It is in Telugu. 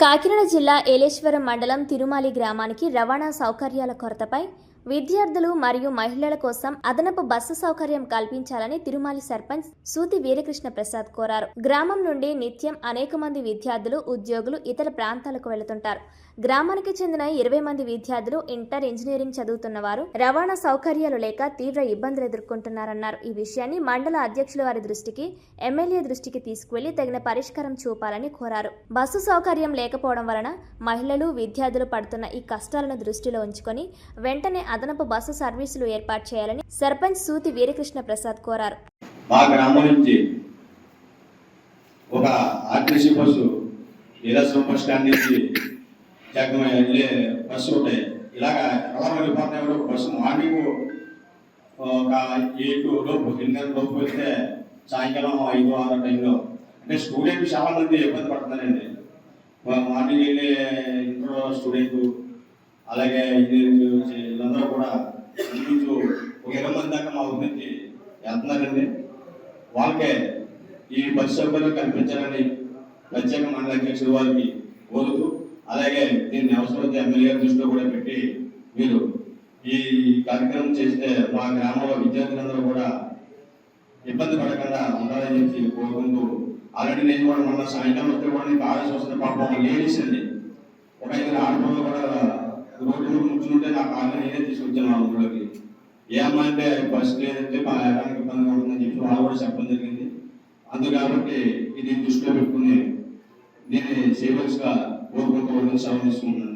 కాకినాడ జిల్లా ఏలేశ్వరం మండలం తిరుమాలి గ్రామానికి రవాణా సౌకర్యాల కొరతపై విద్యార్థులు మరియు మహిళల కోసం అదనపు బస్సు సౌకర్యం కల్పించాలని తిరుమాలి సర్పంచ్ సూతి వీరకృష్ణ ప్రసాద్ కోరారు. గ్రామం నుండి నిత్యం అనేక మంది విద్యార్థులు, ఉద్యోగులు ఇతర ప్రాంతాలకు వెళుతుంటారు. గ్రామానికి చెందిన 20 మంది విద్యార్థులు ఇంటర్ ఇంజనీరింగ్ చదువుతున్న వారు రవాణా సౌకర్యాలు లేక తీవ్ర ఇబ్బందులు ఎదుర్కొంటున్నారన్నారు. ఈ విషయాన్ని మండల అధ్యక్షుల వారి దృష్టికి, ఎమ్మెల్యే దృష్టికి తీసుకువెళ్లి తగిన పరిష్కారం చూపాలని కోరారు. బస్సు సౌకర్యం లేకపోవడం వలన మహిళలు, విద్యార్థులు పడుతున్న ఈ కష్టాలను దృష్టిలో ఉంచుకొని వెంటనే అదనపు బస్సు సర్వీసులు ఏర్పాటు చేయాలని సర్పంచ్ సూతి వీరకృష్ణ ప్రసాద్ కోరారు. మా గ్రామం నుంచి ఒక RTC bus Yeleswaram bus stand నుంచి బస్సు ఉంటాయి. ఇలాగా ఎలా వెళ్ళిపోతున్నాయి. ఒక బస్సు మార్నింగ్ ఒక 8 లోపు 8 లోపు వెళ్తే సాయంకాలం 5, 6 టైంలో అంటే స్టూడెంట్ చాలా మంది ఇబ్బంది పడుతున్నారండి. మార్నింగ్ వెళ్ళే ఇంటర్ స్టూడెంట్ అలాగే వీళ్ళందరూ కూడా ఇంచుమించు ఒక 20 మంది దాకా మా ఊరి నుంచి వెళ్తున్నారండి. వాళ్ళకే ఈ బస్సు సౌకర్యం కల్పించాలని ప్రత్యేక మండల అధ్యక్షుడు వారికి కోరుతూ, అలాగే దీన్ని అవసరమైతే ఎమ్మెల్యే దృష్టిలో కూడా పెట్టి మీరు ఈ కార్యక్రమం చేస్తే మా గ్రామంలో విద్యార్థులందరూ కూడా ఇబ్బంది పడకుండా ఉండాలని చెప్పి కోరుకుంటూ, ఆల్రెడీ నేను కూడా మొన్న సాయంకాలం వస్తే కూడా నీకు ఆర్ఎస్ వస్తుంది. పాపం లేడీస్ అండి, ఒక 5 ఆడపిల్లలు కూడా రోడ్డు మీద కూర్చుంటే నా కార్లో నేనే తీసుకొచ్చాను మా ఊళ్ళోకి. ఏమన్నా అంటే బస్సు లేదంటే మా ఏడానికి ఇబ్బందిగా ఉంటుందని చెప్పి వాళ్ళు కూడా చెప్పడం జరిగింది. అందు కాబట్టి ఇది దృష్టిలో పెట్టుకుని నేను సేవల్స్గా కోరుకుంటూ సెలవు తీసుకుంటున్నాను.